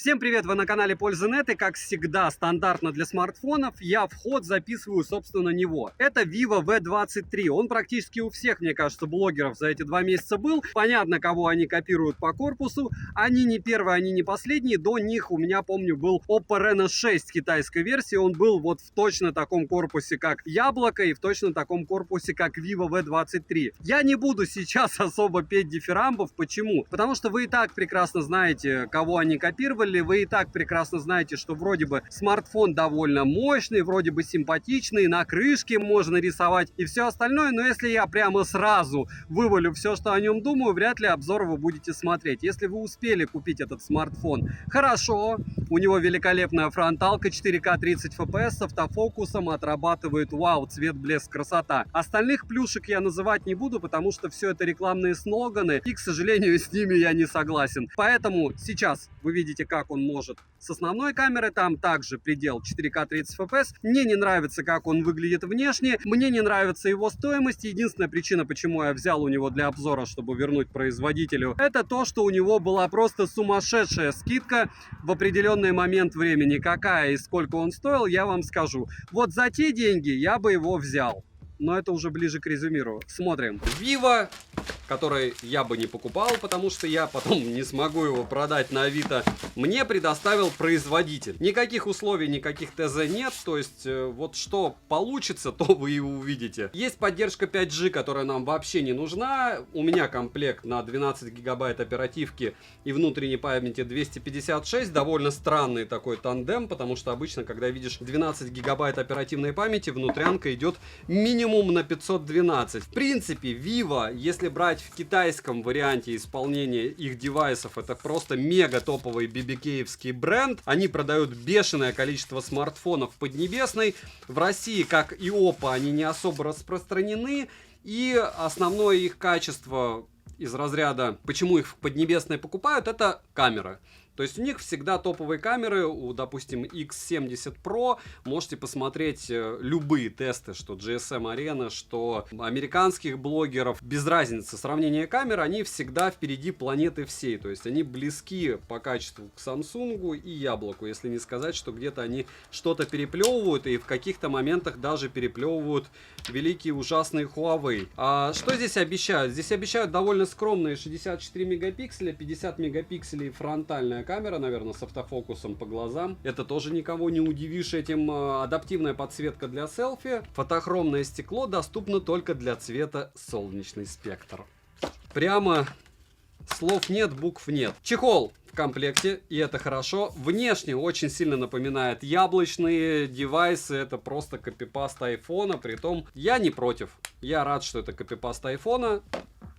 Всем привет, вы на канале Пользы.нет, и как всегда стандартно для смартфонов я вход записываю собственно него. Это Vivo V23, он практически у всех, мне кажется, блогеров за эти 2 месяца был. Понятно, кого они копируют по корпусу, они не первые, они не последние, до них у меня, помню, был Oppo Reno 6 китайской версии, он был вот в точно таком корпусе, как Яблоко, и в точно таком корпусе, как Vivo V23. Я не буду сейчас особо петь дифирамбов, почему? Потому что вы и так прекрасно знаете, кого они копировали, вы и так прекрасно знаете, что вроде бы смартфон довольно мощный, вроде бы симпатичный, на крышке можно рисовать и все остальное, но если я прямо сразу вывалю все, что о нем думаю, вряд ли обзор вы будете смотреть. Если вы успели купить этот смартфон, хорошо, у него великолепная фронталка, 4К 30 FPS с автофокусом, отрабатывает вау, цвет, блеск, красота. Остальных плюшек я называть не буду, потому что все это рекламные слоганы, и, к сожалению, с ними я не согласен. Поэтому сейчас вы видите, как он может с основной камеры, там также предел 4К 30 FPS. Мне не нравится, как он выглядит внешне, мне не нравится его стоимость. Единственная причина, почему я взял у него для обзора, чтобы вернуть производителю, это то, что у него была просто сумасшедшая скидка в определенный момент времени. Какая и сколько он стоил, я вам скажу. Вот за те деньги я бы его взял. Но это уже ближе к резюмиру. Смотрим. Vivo, который я бы не покупал, потому что я потом не смогу его продать на Авито, мне предоставил производитель. Никаких условий, никаких ТЗ нет, то есть вот что получится, то вы и увидите. Есть поддержка 5G, которая нам вообще не нужна. У меня комплект на 12 гигабайт оперативки и внутренней памяти 256. Довольно странный такой тандем, потому что обычно, когда видишь 12 гигабайт оперативной памяти, внутрянка идет минимум на 512. В принципе, Vivo, если брать в китайском варианте исполнения их девайсов, это просто мега топовый BBK-евский бренд. Они продают бешеное количество смартфонов в Поднебесной. В России, как и Oppo, они не особо распространены. И основное их качество из разряда, почему их в Поднебесной покупают, это камера. То есть у них всегда топовые камеры, у, допустим, X70 Pro, можете посмотреть любые тесты, что GSM Arena, что американских блогеров, без разницы, сравнение камер, они всегда впереди планеты всей, то есть они близки по качеству к Samsung и Яблоку, если не сказать, что где-то они что-то переплевывают и в каких-то моментах даже переплевывают великие ужасные Huawei. А что здесь обещают? Здесь обещают довольно скромные 64 мегапикселя, 50 мегапикселей фронтальная камера, наверное, с автофокусом по глазам. Это тоже никого не удивишь этим. Адаптивная подсветка для селфи. Фотохромное стекло доступно только для цвета солнечный спектр. Прямо слов нет, букв нет. Чехол в комплекте, и это хорошо. Внешне очень сильно напоминает яблочные девайсы. Это просто копипаст айфона. Притом я не против. Я рад, что это копипаст айфона.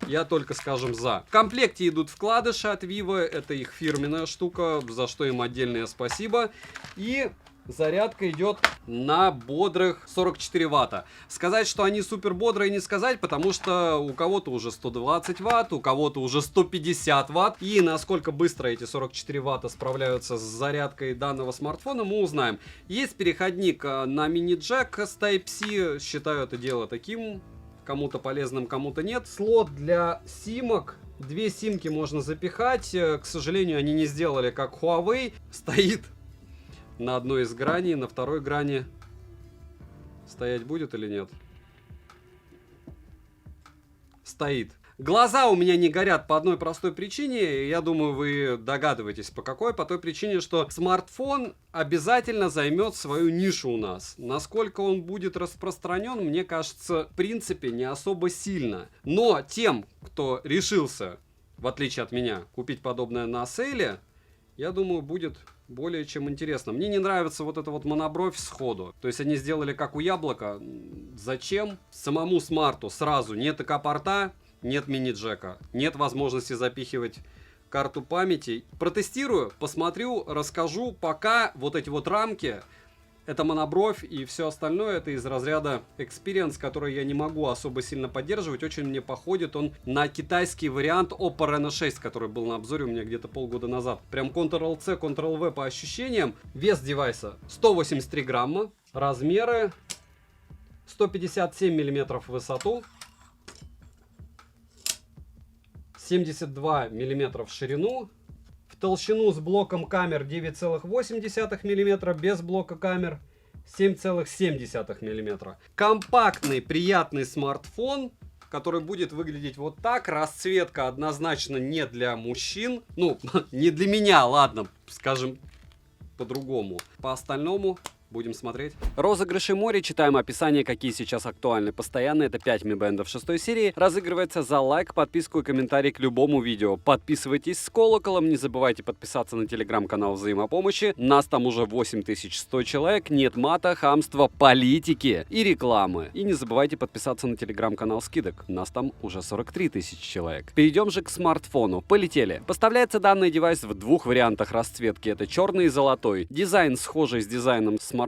Я только, скажем, за. В комплекте идут вкладыши от Vivo. Это их фирменная штука, за что им отдельное спасибо. И зарядка идет на бодрых 44 ватта. Сказать, что они супер бодрые, не сказать, потому что у кого-то уже 120 ватт, у кого-то уже 150 ватт. И насколько быстро эти 44 ватта справляются с зарядкой данного смартфона, мы узнаем. Есть переходник на мини-джек с Type-C. Считаю это дело таким, кому-то полезным, кому-то нет. Слот для симок. 2 симки можно запихать. К сожалению, они не сделали как Huawei. Стоит на одной из граней, на второй грани стоять будет или нет? Стоит. Глаза у меня не горят по одной простой причине, я думаю, вы догадываетесь по какой. По той причине, что смартфон обязательно займет свою нишу у нас. Насколько он будет распространен, мне кажется, в принципе, не особо сильно. Но тем, кто решился, в отличие от меня, купить подобное на сейле, я думаю, будет более чем интересно. Мне не нравится вот эта вот монобровь сходу. То есть они сделали как у Яблока. Зачем? Самому смарту сразу нет ТК-порта, нет мини-джека, нет возможности запихивать карту памяти. Протестирую, посмотрю, расскажу. Пока вот эти вот рамки, это монобровь, и все остальное это из разряда experience, который я не могу особо сильно поддерживать. Очень мне походит он на китайский вариант Oppo Reno 6, который был на обзоре у меня где-то полгода назад. Прям Ctrl-C, Ctrl-V по ощущениям. Вес девайса 183 грамма. Размеры 157 миллиметров в высоту, 72 миллиметра в ширину. В толщину с блоком камер 9,8 мм, без блока камер 7,7 мм. Компактный, приятный смартфон, который будет выглядеть вот так. Расцветка однозначно не для мужчин. Ну, не для меня, ладно, скажем по-другому. По остальному будем смотреть. Розыгрыши море. Читаем описание, какие сейчас актуальны. Постоянно это 5 Mi Band 6 серии. Разыгрывается за лайк, подписку и комментарий к любому видео. Подписывайтесь с колоколом. Не забывайте подписаться на телеграм-канал Взаимопомощи. Нас там уже 8100 человек. Нет мата, хамства, политики и рекламы. И не забывайте подписаться на телеграм-канал скидок. Нас там уже 43 тысячи человек. Перейдем же к смартфону. Полетели. Поставляется данный девайс в двух вариантах расцветки. Это черный и золотой. Дизайн схожий с дизайном смартфонов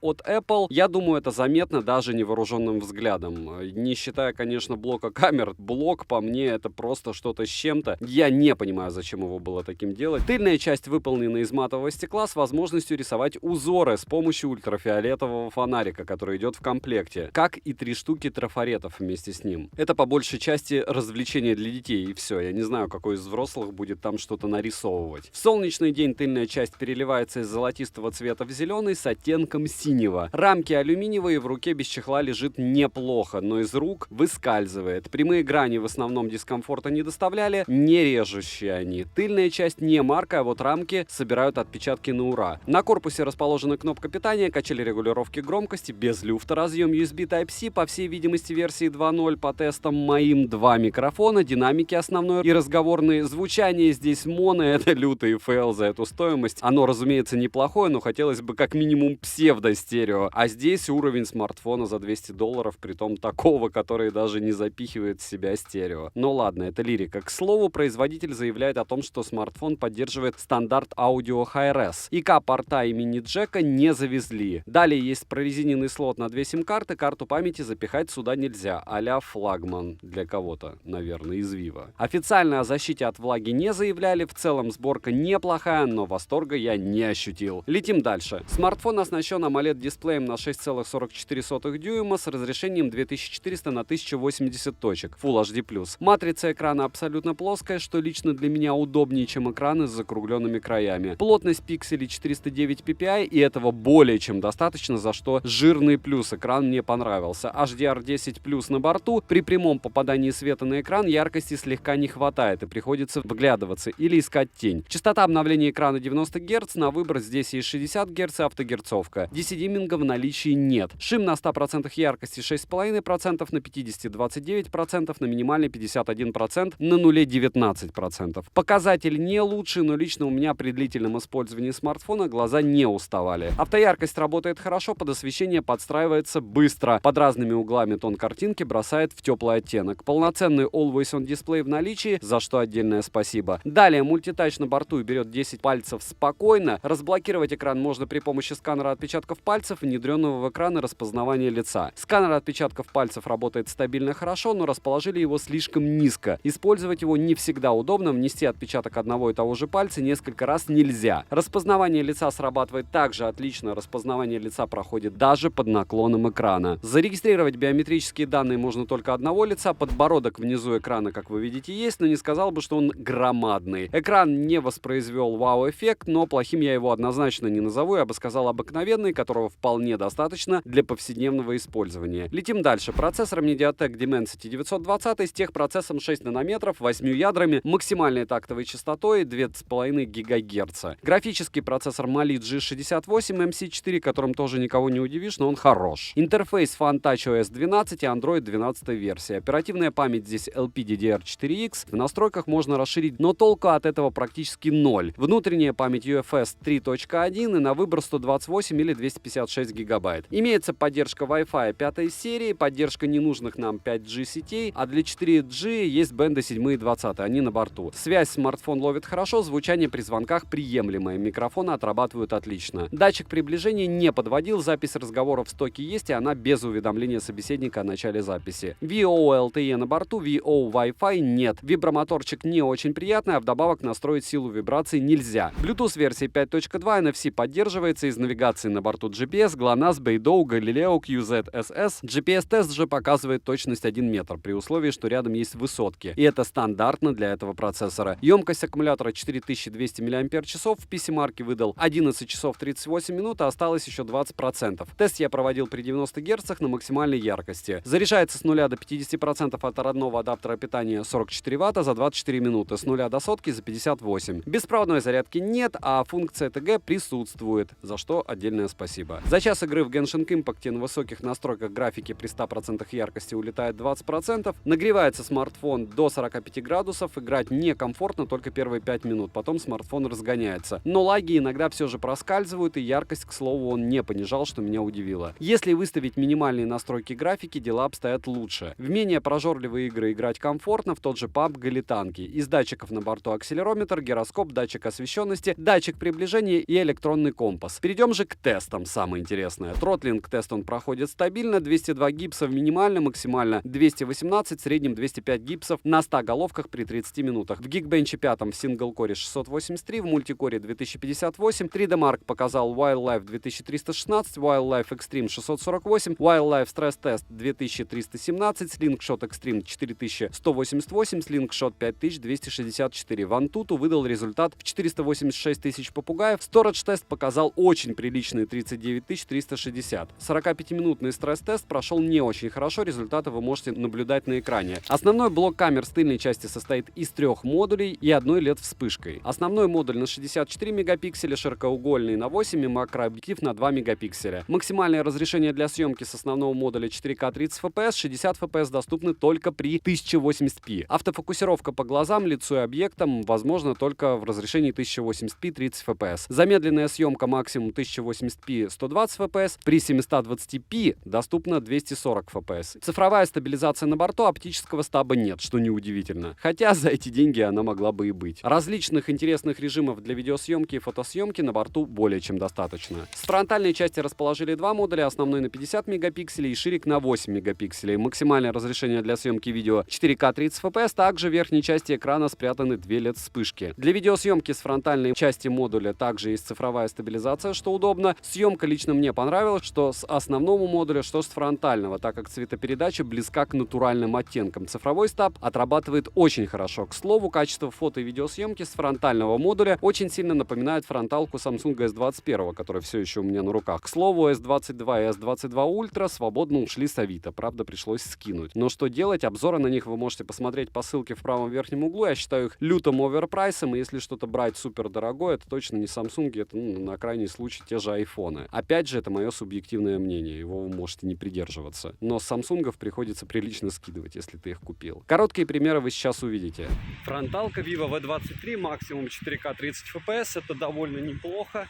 от Apple. Я думаю, это заметно даже невооруженным взглядом. Не считая, конечно, блока камер. Блок, по мне, это просто что-то с чем-то. Я не понимаю, зачем его было таким делать. Тыльная часть выполнена из матового стекла с возможностью рисовать узоры с помощью ультрафиолетового фонарика, который идет в комплекте. Как и 3 штуки трафаретов вместе с ним. Это по большей части развлечение для детей, и все. Я не знаю, какой из взрослых будет там что-то нарисовывать. В солнечный день тыльная часть переливается из золотистого цвета в зеленый с оттенком синего. Рамки алюминиевые, в руке без чехла лежит неплохо, но из рук выскальзывает. Прямые грани в основном дискомфорта не доставляли, не режущие они. Тыльная часть не марка, а вот рамки собирают отпечатки на ура. На корпусе расположена кнопка питания, качели регулировки громкости, без люфта, разъем USB Type-C, по всей видимости версии 2.0 по тестам моим, 2 микрофона, динамики основной и разговорные. Звучание здесь моно, это лютый фейл за эту стоимость. Оно, разумеется, неплохое, но хотелось бы как минимум псевдо-стерео. А здесь уровень смартфона за $200, притом такого, который даже не запихивает в себя стерео. Ну ладно, это лирика. К слову, производитель заявляет о том, что смартфон поддерживает стандарт аудио Hi-Res. ИК-порта и мини-джека не завезли. Далее есть прорезиненный слот на 2 сим-карты, карту памяти запихать сюда нельзя. А-ля флагман для кого-то, наверное, из Vivo. Официально о защите от влаги не заявляли. В целом сборка неплохая, но восторга я не ощутил. Летим дальше. Смартфон оснащен AMOLED-дисплеем на 6,44 дюйма с разрешением 2400 на 1080 точек, Full HD+. Матрица экрана абсолютно плоская, что лично для меня удобнее, чем экраны с закругленными краями. Плотность пикселей 409 ppi, и этого более чем достаточно, за что жирный плюс. Экран мне понравился. HDR10+ на борту. При прямом попадании света на экран яркости слегка не хватает, и приходится вглядываться или искать тень. Частота обновления экрана 90 Гц, на выбор здесь есть 60 Гц и автогерцовка. DC-диминга в наличии нет. Шим на 100% яркости 6,5%, на 50% 29%, на минимальной 51%, на нуле 19%. Показатель не лучший, но лично у меня при длительном использовании смартфона глаза не уставали. Автояркость работает хорошо, под освещение подстраивается быстро. Под разными углами тон картинки бросает в теплый оттенок. Полноценный Always On дисплей в наличии, за что отдельное спасибо. Далее мультитач на борту берет 10 пальцев спокойно. Разблокировать экран можно при помощи сканера отпечатков пальцев, внедренного в экран распознавания лица. Сканер отпечатков пальцев работает стабильно хорошо, но расположили его слишком низко. Использовать его не всегда удобно, внести отпечаток одного и того же пальца несколько раз нельзя. Распознавание лица срабатывает также отлично, распознавание лица проходит даже под наклоном экрана. Зарегистрировать биометрические данные можно только одного лица, подбородок внизу экрана, как вы видите, есть, но не сказал бы, что он громадный. Экран не воспроизвел вау-эффект, но плохим я его однозначно не назову, я бы сказал обыкновенный, которого вполне достаточно для повседневного использования. Летим дальше. Процессор MediaTek Dimensity 920 с техпроцессом 6 нанометров, 8 ядрами, максимальной тактовой частотой 2,5 ГГц. Графический процессор Mali G68 MC4, которым тоже никого не удивишь, но он хорош. Интерфейс FunTouch OS 12 и Android 12 версия. Оперативная память здесь LPDDR4X. В настройках можно расширить, но толку от этого практически ноль. Внутренняя память UFS 3.1 и на выбор 128 или 256 гигабайт. Имеется поддержка Wi-Fi 5 серии, поддержка ненужных нам 5G сетей, а для 4G есть бенды 7 и 20, они на борту. Связь смартфон ловит хорошо, звучание при звонках приемлемое, микрофоны отрабатывают отлично. Датчик приближения не подводил, запись разговора в стоке есть, и она без уведомления собеседника о начале записи. VO LTE на борту, VO Wi-Fi нет. Вибромоторчик не очень приятный, а вдобавок настроить силу вибраций нельзя. Bluetooth версии 5.2, NFC поддерживается, из навигатора навигации на борту GPS, GLONASS, Beidou, Galileo, QZ-SS. GPS-тест же показывает точность 1 метр, при условии, что рядом есть высотки. И это стандартно для этого процессора. Емкость аккумулятора 4200 мАч, в PC-марке выдал 11 часов 38 минут, а осталось еще 20%. Тест я проводил при 90 Гц на максимальной яркости. Заряжается с 0 до 50% от родного адаптера питания 44 Вт за 24 минуты, с 0 до сотки за 58. Беспроводной зарядки нет, а функция ТГ присутствует, за что отдельное спасибо. За час игры в Genshin Impact на высоких настройках графики при 100% яркости улетает 20%. Нагревается смартфон до 45 градусов, играть некомфортно только первые 5 минут, потом смартфон разгоняется. Но лаги иногда все же проскальзывают, и яркость, к слову, он не понижал, что меня удивило. Если выставить минимальные настройки графики, дела обстоят лучше. В менее прожорливые игры играть комфортно, в тот же PUBG Галитанки. Из датчиков на борту акселерометр, гироскоп, датчик освещенности, датчик приближения и электронный компас. Перейдем же к тестам, самое интересное. Тротлинг тест он проходит стабильно, 202 гипсов минимально, максимально 218, в среднем 205 гипсов на 100 головках при 30 минутах. В Geekbench 5 в синглкоре 683, в мультикоре 2058, 3D Mark показал Wildlife 2316, Wildlife Extreme 648, Wildlife Stress Test 2317, Slingshot Extreme 4188, Slingshot 5264. Вантуту выдал результат в 486 тысяч попугаев. Storage тест показал очень приличные 39 360. 45-минутный стресс-тест прошел не очень хорошо, результаты вы можете наблюдать на экране. Основной блок камер с тыльной части состоит из 3 модулей и одной LED-вспышкой. Основной модуль на 64 мегапикселя, широкоугольный на 8 и макрообъектив на 2 мегапикселя. Максимальное разрешение для съемки с основного модуля 4К 30 FPS, 60 FPS доступны только при 1080p. Автофокусировка по глазам, лицу и объектам возможно только в разрешении 1080p 30 FPS. Замедленная съемка максимум 1080p 120 FPS, при 720p доступно 240 FPS. Цифровая стабилизация на борту, оптического стаба нет, что неудивительно. Хотя за эти деньги она могла бы и быть. Различных интересных режимов для видеосъемки и фотосъемки на борту более чем достаточно. С фронтальной части расположили 2 модуля, основной на 50 мегапикселей и ширик на 8 мегапикселей. Максимальное разрешение для съемки видео 4К 30 FPS, также в верхней части экрана спрятаны 2 LED-вспышки. Для видеосъемки с фронтальной части модуля также есть цифровая стабилизация, что удобно. Съемка лично мне понравилась, что с основного модуля, что с фронтального, так как цветопередача близка к натуральным оттенкам. Цифровой стаб отрабатывает очень хорошо. К слову, качество фото и видеосъемки с фронтального модуля очень сильно напоминает фронталку Samsung S21, которая все еще у меня на руках. К слову, S22 и S22 Ultra свободно ушли с Авито, правда пришлось скинуть. Но что делать? Обзоры на них вы можете посмотреть по ссылке в правом верхнем углу. Я считаю их лютым оверпрайсом, и если что-то брать супер дорогое, это точно не Samsung, это на крайний случай те же айфоны. Опять же, это мое субъективное мнение, его вы можете не придерживаться. Но с Samsung'ов приходится прилично скидывать, если ты их купил. Короткие примеры вы сейчас увидите. Фронталка Vivo V23, максимум 4К 30 FPS, это довольно неплохо.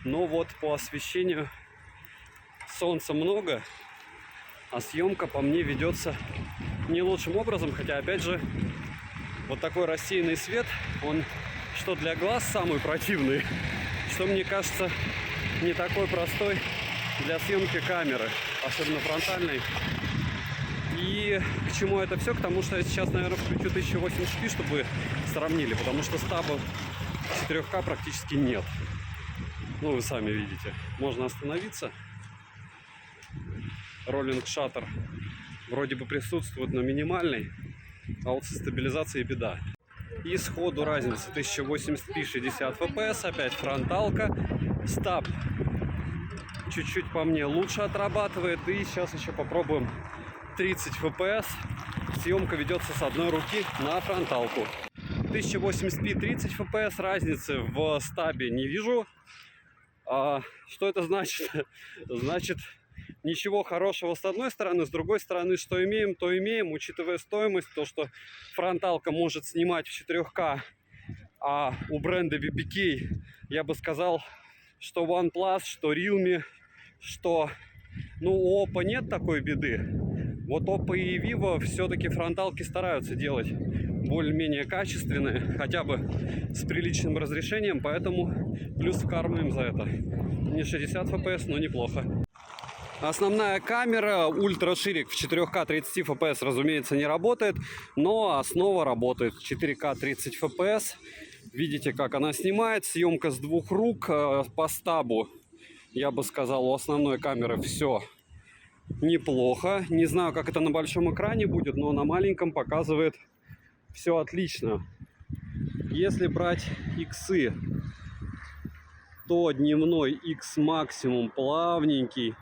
Но вот по освещению солнца много, а съемка по мне ведется не лучшим образом, хотя опять же вот такой рассеянный свет, он что для глаз самый противный, что мне кажется не такой простой для съемки камеры, особенно фронтальной. И к чему это все? К тому, что я сейчас, наверное, включу 1080p, чтобы сравнили, потому что стаба 4К практически нет. Ну, вы сами видите. Можно остановиться. Роллинг шаттер вроде бы присутствует, но минимальный. А вот со стабилизацией беда. И сходу разница 1080p 60 FPS. Опять фронталка. Стаб чуть-чуть по мне лучше отрабатывает. И сейчас еще попробуем 30 FPS. Съемка ведется с одной руки на фронталку. 1080p 30 FPS. Разницы в стабе не вижу. Что это значит? Значит, ничего хорошего с одной стороны, с другой стороны, что имеем, то имеем, учитывая стоимость, то, что фронталка может снимать в 4К, а у бренда VPK, я бы сказал, что OnePlus, что Realme, что, ну, у Oppo нет такой беды. Вот Oppo и Vivo все-таки фронталки стараются делать более-менее качественные, хотя бы с приличным разрешением, поэтому плюс вкармливаем за это. Не 60 FPS, но неплохо. Основная камера ультраширик в 4К 30 FPS, разумеется, не работает, но основа работает в 4К 30 FPS. Видите, как она снимает. Съемка с двух рук по стабу. Я бы сказал, у основной камеры все неплохо. Не знаю, как это на большом экране будет, но на маленьком показывает все отлично. Если брать иксы, то дневной X максимум плавненький.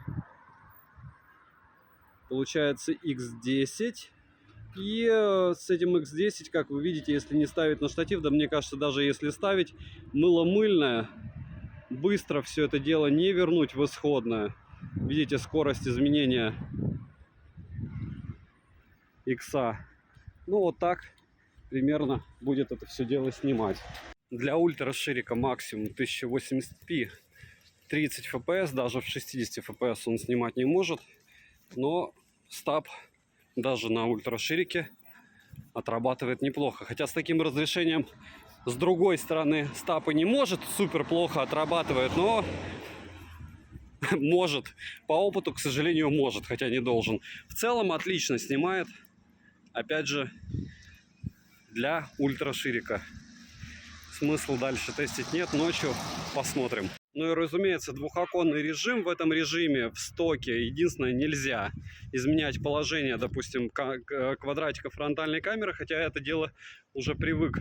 Получается X10. И с этим X10, как вы видите, если не ставить на штатив, да мне кажется, даже если ставить, мыло-мыльное, быстро все это дело не вернуть в исходное. Видите, скорость изменения икса. Ну вот так примерно будет это все дело снимать. Для ультраширика максимум 1080p 30 fps, даже в 60 fps он снимать не может. Но стаб даже на ультраширике отрабатывает неплохо. Хотя с таким разрешением, с другой стороны, стаб и не может супер плохо отрабатывает, но может. По опыту, к сожалению, может, хотя не должен. В целом отлично снимает. Опять же, для ультраширика. Смысл дальше тестить нет, ночью посмотрим. Ну и, разумеется, двухоконный режим. В этом режиме в стоке единственное, нельзя изменять положение, допустим, квадратика фронтальной камеры, хотя это дело уже привык,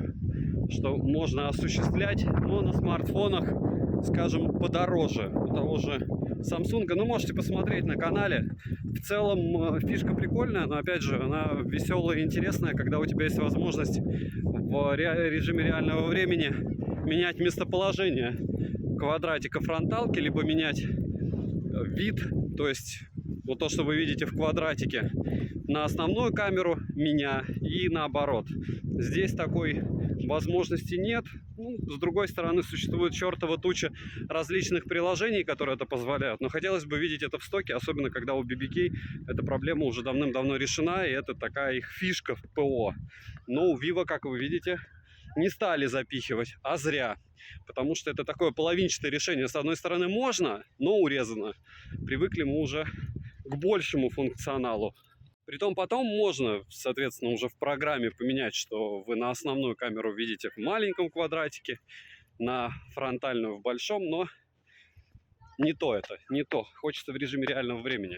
что можно осуществлять, но на смартфонах, скажем, подороже у того же Samsung. Ну, можете посмотреть на канале. В целом фишка прикольная, но опять же она веселая и интересная, когда у тебя есть возможность в режиме реального времени менять местоположение квадратика фронталки, либо менять вид, то есть вот то, что вы видите в квадратике, на основную камеру меня и наоборот. Здесь такой возможности нет. Ну, с другой стороны, существует чертова туча различных приложений, которые это позволяют. Но хотелось бы видеть это в стоке, особенно когда у BBK эта проблема уже давным-давно решена, и это такая их фишка в ПО. Но у Vivo, как вы видите, не стали запихивать, а зря. Потому что это такое половинчатое решение. С одной стороны можно, но урезано. Привыкли мы уже к большему функционалу. Притом потом можно, соответственно, уже в программе поменять, что вы на основную камеру видите в маленьком квадратике, на фронтальную в большом, но не то это, не то. Хочется в режиме реального времени.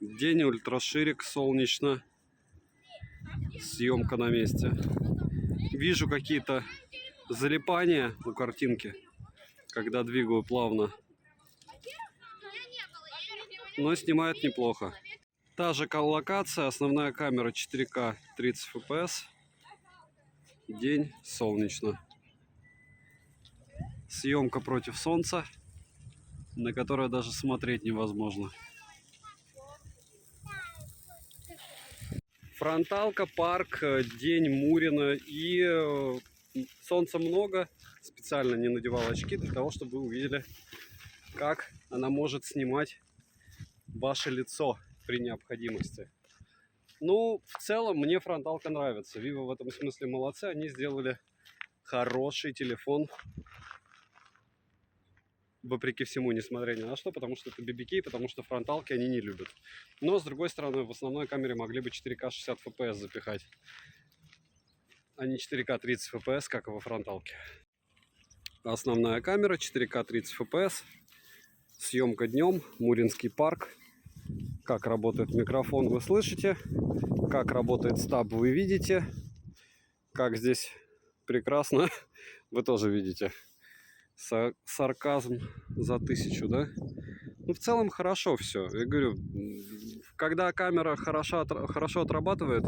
День, ультраширик, солнечно, съемка на месте. Вижу какие-то залипания у картинки, когда двигаю плавно. Но снимает неплохо. Та же локация, основная камера 4К 30 fps. День, солнечно. Съемка против солнца, на которое даже смотреть невозможно. Фронталка, парк, день, Мурино и солнца много. Специально не надевал очки для того, чтобы вы увидели, как она может снимать ваше лицо при необходимости. Ну, в целом, мне фронталка нравится. Vivo в этом смысле молодцы. Они сделали хороший телефон. Вопреки всему, несмотря ни на что, потому что это BBK, потому что фронталки они не любят. Но, с другой стороны, в основной камере могли бы 4К 60 FPS запихать, а не 4К 30 FPS, как и во фронталке. Основная камера 4К 30 FPS. Съемка днем, Муринский парк. Как работает микрофон, вы слышите. Как работает стаб, вы видите. Как здесь прекрасно, вы тоже видите. Сарказм за 1000, да? Ну, в целом хорошо все. Я говорю, когда камера хорошо отрабатывает,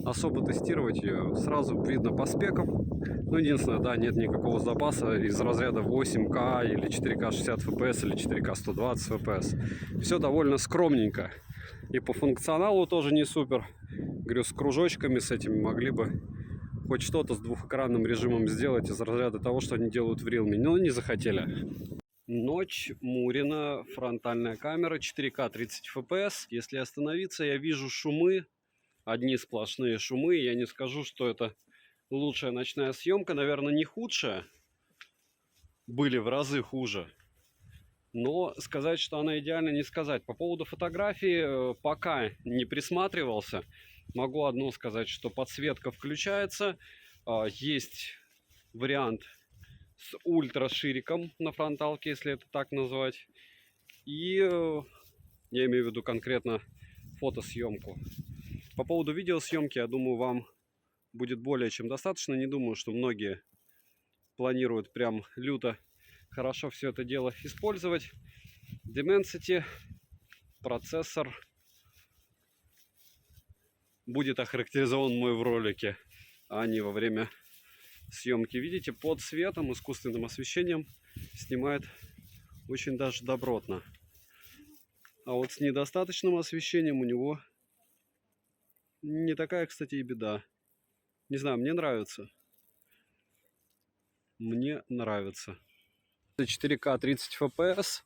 особо тестировать ее сразу видно по спекам. Ну, единственное, да, нет никакого запаса из разряда 8К или 4К 60 FPS или 4К 120 FPS. Все довольно скромненько. И по функционалу тоже не супер. Говорю, с кружочками с этими могли бы хоть что-то с двухэкранным режимом сделать из разряда того, что они делают в Realme, но не захотели. Ночь, Мурино, фронтальная камера, 4К 30 FPS. Если остановиться, я вижу шумы, одни сплошные шумы. Я не скажу, что это лучшая ночная съемка, наверное, не худшая. Были в разы хуже. Но сказать, что она идеальна, не сказать. По поводу фотографии пока не присматривался. Могу одно сказать, что подсветка включается. Есть вариант с ультрашириком на фронталке, если это так назвать. И я имею в виду конкретно фотосъемку. По поводу видеосъемки, я думаю, вам будет более чем достаточно. Не думаю, что многие планируют прям люто хорошо все это дело использовать. Dimensity процессор будет охарактеризован мой в ролике, а не во время съемки. Видите, под светом, искусственным освещением снимает очень даже добротно. А вот с недостаточным освещением у него не такая, кстати, и беда. Не знаю, мне нравится. Мне нравится. 4К 30 FPS.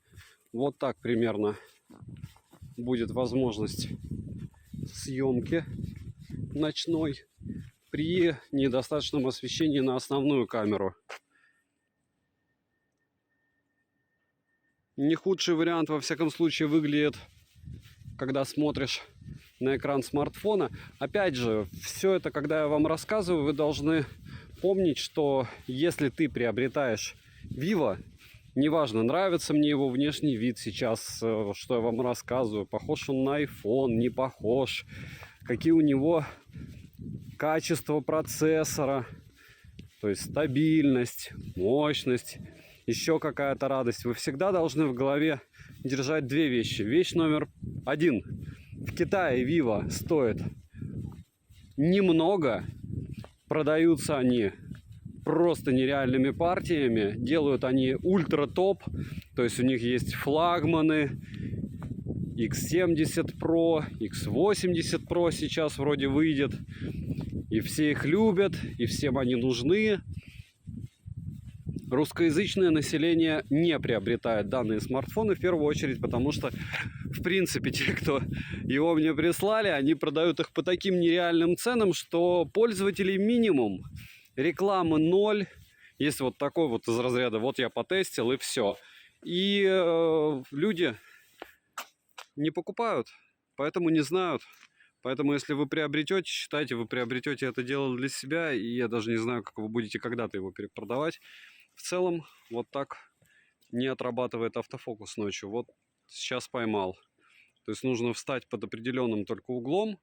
Вот так примерно будет возможность съемки ночной при недостаточном освещении на основную камеру. Не худший вариант, во всяком случае, выглядит, когда смотришь на экран смартфона. Опять же, все это, когда я вам рассказываю, вы должны помнить, что если ты приобретаешь Vivo, неважно, нравится мне его внешний вид сейчас, что я вам рассказываю, похож он на iPhone, не похож, какие у него качество процессора, то есть стабильность, мощность, еще какая-то радость. Вы всегда должны в голове держать две вещи. Вещь номер один. В Китае Vivo стоит немного, продаются они просто нереальными партиями, делают они ультра топ, то есть у них есть флагманы X70 Pro, X80 Pro сейчас вроде выйдет, и все их любят, и всем они нужны. Русскоязычное население не приобретает данные смартфоны в первую очередь, потому что, в принципе, те, кто его мне прислали, они продают их по таким нереальным ценам, что пользователей минимум, рекламы ноль. Есть вот такой вот из разряда, вот я потестил и все. И люди не покупают, поэтому не знают. Поэтому, если вы приобретете, считайте, вы приобретете это дело для себя, и я даже не знаю, как вы будете когда-то его перепродавать. В целом, вот так не отрабатывает автофокус ночью. Вот сейчас поймал. То есть нужно встать под определенным только углом,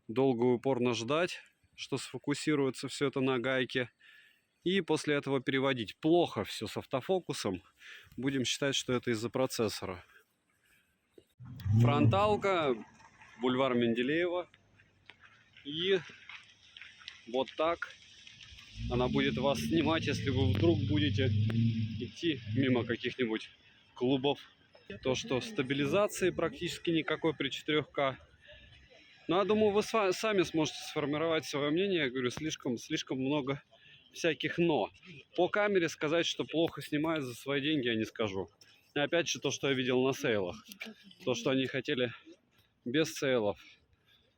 долго и упорно ждать, что сфокусируется все это на гайке, и после этого переводить. Плохо все с автофокусом. Будем считать, что это из-за процессора. Фронталка, бульвар Менделеева. И вот так она будет вас снимать, если вы вдруг будете идти мимо каких-нибудь клубов. То, что стабилизации практически никакой при 4К. Но я думаю, вы сами сможете сформировать свое мнение. Я говорю, слишком много всяких но. По камере сказать, что плохо снимает за свои деньги, я не скажу. И опять же, то, что я видел на сейлах. То, что они хотели без сейлов.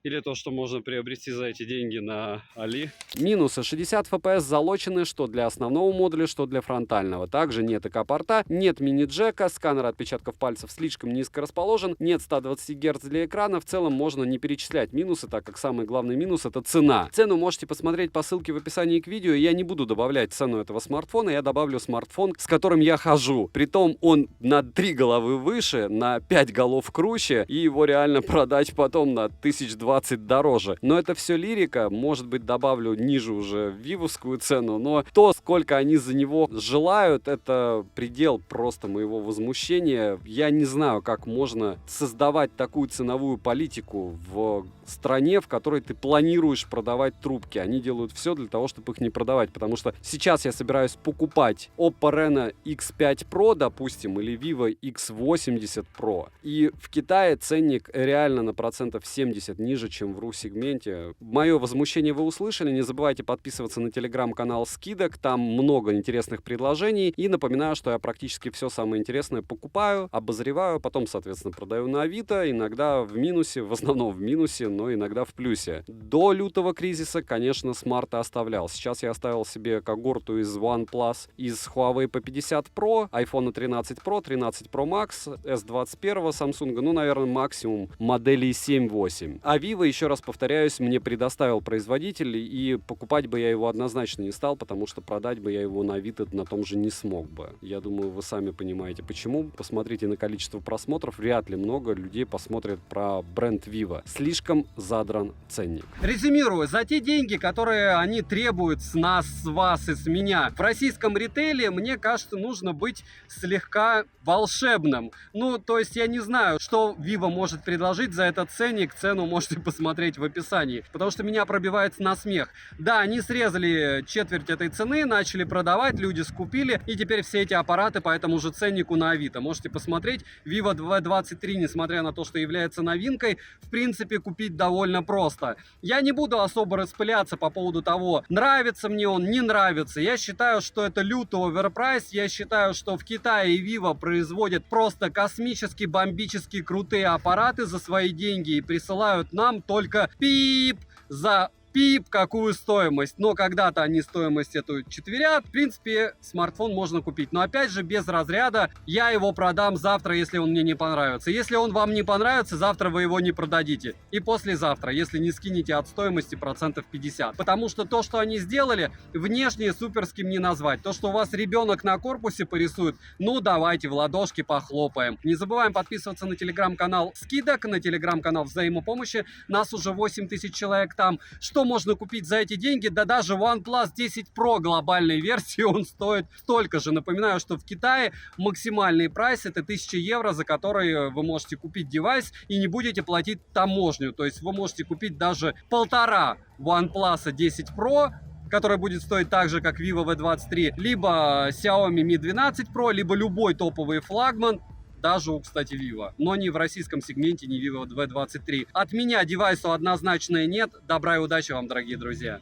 Или то, что можно приобрести за эти деньги на Али. Минусы: 60 FPS залочены что для основного модуля, что для фронтального. Также нет ЭК-порта, нет мини-джека, сканер отпечатков пальцев слишком низко расположен, нет 120 Гц для экрана. В целом можно не перечислять минусы, так как самый главный минус — это цена. Цену можете посмотреть по ссылке в описании к видео. Я не буду добавлять цену этого смартфона, я добавлю смартфон, с которым я хожу. Притом он на 3 головы выше, на 5 голов круче, и его реально продать потом на 1020 дороже. Но это все лирика. Может быть, добавлю ниже уже вивовскую цену, но то, сколько они за него желают, это предел просто моего возмущения. Я не знаю, как можно создавать такую ценовую политику в стране, в которой ты планируешь продавать трубки. Они делают все для того, чтобы их не продавать, потому что сейчас я собираюсь покупать Oppo Reno X5 Pro, допустим, или Vivo X80 Pro, и в Китае ценник реально на процентов 70 ниже, чем в RU-сегменте. Мое возмущение вы услышали. Не забывайте подписываться на телеграм-канал скидок, там много интересных предложений. И напоминаю, что я практически все самое интересное покупаю, обозреваю, потом, соответственно, продаю на Авито, иногда в минусе, в основном в минусе, но иногда в плюсе. До лютого кризиса, конечно, смарты оставлял. Сейчас я оставил себе когорту из OnePlus, из Huawei P50 Pro, iPhone 13 Pro, 13 Pro Max, S21 Samsung, ну, наверное, максимум моделей 7-8. А Vivo, еще раз повторяюсь, мне предоставил производитель, и покупать бы я его однозначно не стал, потому что продать бы я его на Авито на том же не смог бы. Я думаю, вы сами понимаете, почему. Посмотрите на количество просмотров, вряд ли много людей посмотрят про бренд Vivo. Слишком задран ценник. Резюмирую, за те деньги, которые они требуют с нас, с вас и с меня, в российском ритейле, мне кажется, нужно быть слегка волшебным. Ну, то есть я не знаю, что Vivo может предложить за этот ценник. Цену можете посмотреть в описании, потому что меня пробивается на смех. Да, они срезали четверть этой цены, начали продавать, люди скупили, и теперь все эти аппараты по этому же ценнику на Авито. Можете посмотреть. Vivo V23, несмотря на то, что является новинкой, в принципе, купить довольно просто. Я не буду особо распыляться по поводу того, нравится мне он, не нравится. Я считаю, что это лютый оверпрайс. Я считаю, что в Китае Vivo производят просто космически бомбически крутые аппараты за свои деньги и присылают нам только пип за пип какую стоимость. Но когда-то они стоимость эту четверят. В принципе, смартфон можно купить. Но опять же, без разряда я его продам завтра, если он мне не понравится. Если он вам не понравится, завтра вы его не продадите. И послезавтра, если не скинете от стоимости процентов 50. Потому что то, что они сделали, внешне суперским не назвать. То, что у вас ребенок на корпусе порисует, ну давайте в ладошки похлопаем. Не забываем подписываться на телеграм-канал скидок, на телеграм-канал взаимопомощи. Нас уже 8000 человек там. Что можно купить за эти деньги? Да даже OnePlus 10 Pro глобальной версии, он стоит столько же. Напоминаю, что в Китае максимальный прайс это 1000 евро, за который вы можете купить девайс и не будете платить таможню. То есть вы можете купить даже полтора OnePlus 10 Pro, который будет стоить так же, как Vivo V23, либо Xiaomi Mi 12 Pro, либо любой топовый флагман, даже у, кстати, Vivo, но не в российском сегменте, не Vivo V23. От меня девайсу однозначно нет. Добра и удачи вам, дорогие друзья.